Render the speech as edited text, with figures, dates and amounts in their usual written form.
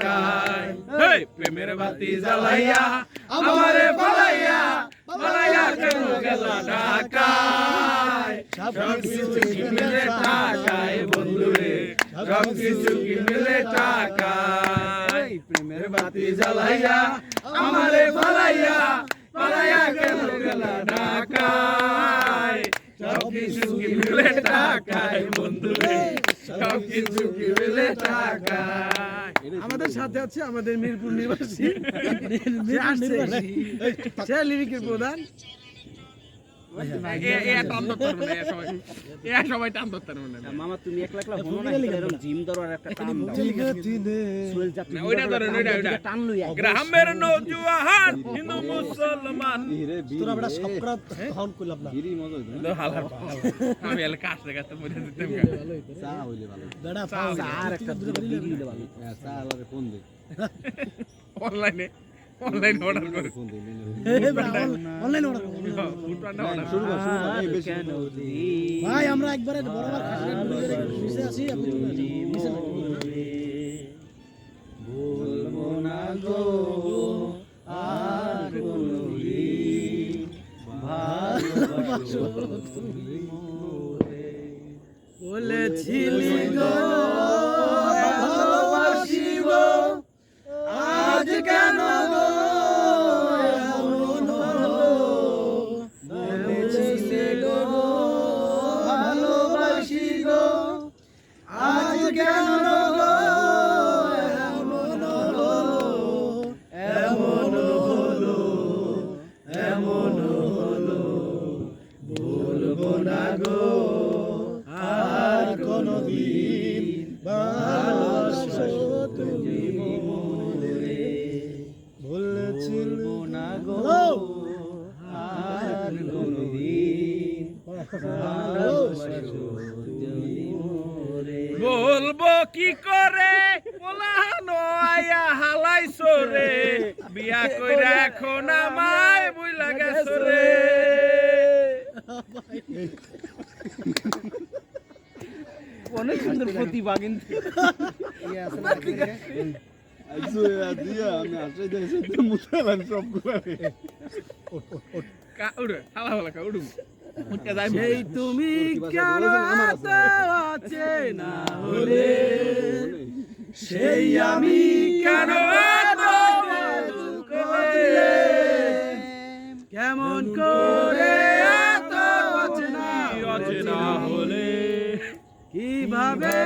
ঢাকায় হেই প্রেমের বাতি জ্বালাইয়া আমারে পালাইয়া পালাইয়া কেন গেলা ঢাকায় সব কিছু কি মিলে ঢাকায় বন্ধুরে সব কিছু কি মিলে ঢাকায় প্রেমের বাতি জ্বালাইয়া আমারে পালাইয়া পালাইয়া কেন গেলা ঢাকায় সব কিছু কি মিলে ঢাকায় বন্ধুরে সব কিছু কি মিলে ঢাকায়। আমাদের সাথে আছে আমাদের মিরপুর নিবাসী সে লিরিকের প্রধান মামা তুমি একলা একলা হনো না এরকম জিম ধরো আর একটা টান দাও সুয়েল যাত্রী ওইটা ধরেন ওইটা টান লইয়া গ্রামের নওজোয়ান হিন্দু মুসলমান তোরা বড় সবরাত হন কইলাম না গিরি মজা হইতো না হালার আমি এল কাছে কাছে মরে দিতাম চা হইলে ভালো বেড়া আর একটা দুটো বিগলি দেবা চা আলারে ফোন দে অনলাইনে অনলাইন অর্ডার করে ফোন দে অনলাইন অর্ডার শুরু কর কেন ভাই আমরা একবারে বরাবর খাসিয়া নিচে আসি আপনি নিচে বলবো না গো আর কোনদিন ভালোবাসো তুমি মোরে বলেছিলি গো ভালোবাসিব আজ কেন গো এমন হলো বলেছিলে গো ভালোবাসি গো আজ কেন গো এমন হলো এমন হলো এমন হলো বলবো না গো আর কোনদিন ভালোবাসো তুমি মোরে বলেছিলো না গো আর কোনদিন ভালোবাসো তুমি মোরে বলবো কি করে পোলানো আয়া হালাইছো রে বিয়া কইরা এখন আমায় বুইলা গেছো রে অনেক সুন্দর প্রতিভা কিন্তু আইসো দিয়া আমি আসে দেশে মুতালান সবগুলা কা উড়ে হালা হালা কা উড়ু উঠতে যাই সেই তুমি কেন এত আছে না হলে সেই আমি কেন এত দুঃখ দিলে কেমন করে এত অচেনা অচেনা হলে কিভাবে